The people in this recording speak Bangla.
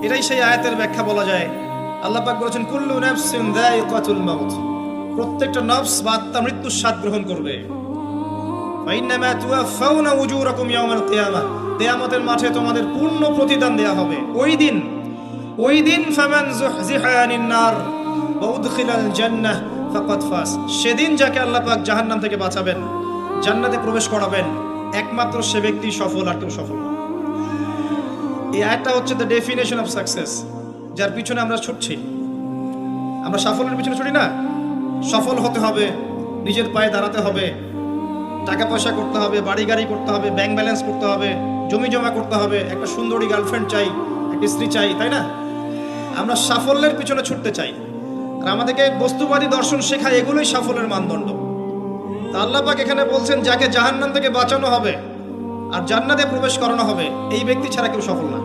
এটাই সেই আয়াতের ব্যাখ্যা বলা যায়। আল্লাহ পাক বলেছেন কুল্লু নাফসিন যায়িকাতুল মাউত, প্রত্যেকটা নফস বা আত্মা মৃত্যুর স্বাদ গ্রহণ করবে। ফাইন্নামা তুওয়াফাউনা উজুরাকুম ইয়াওমাল কিয়ামাহ, কিয়ামতের মাঠে তোমাদের পূর্ণ প্রতিদান দেয়া হবে। ওই দিন ফামান যুহজিহা আনিন নার ওয়া উদখিলাল জান্নাহ ফাকাদ ফাজ, সেদিন যাকে আল্লাহ পাক জাহান্নাম থেকে বাঁচাবেন, জান্নাতে প্রবেশ করাবেন, একমাত্র সে ব্যক্তি সফল, আর কেউ সফল না। এই আয়াতটা হচ্ছে দ্য ডেফিনেশন অফ সাকসেস, যার পিছনে আমরা ছুটছি। আমরা সাফল্যের পিছনে ছুটি না। সফল হতে হবে, নিজের পায়ে দাঁড়াতে হবে, টাকা পয়সা করতে হবে, বাড়ি গাড়ি করতে হবে, ব্যাংক ব্যালেন্স করতে হবে, জমি জমা করতে হবে, একটা সুন্দরী গার্লফ্রেন্ড চাই, একটা স্ত্রী চাই, তাই না? আমরা সাফল্যের পিছনে ছুটতে চাই, আর আমাদেরকে বস্তুবাদী দর্শন শেখায় এগুলোই সাফল্যের মানদণ্ড। তা আল্লাহ পাক এখানে বলছেন যাকে জাহান্নাম থেকে বাঁচানো হবে আর জান্নাতে প্রবেশ করানো হবে, এই ব্যক্তি ছাড়া কেউ সফল না।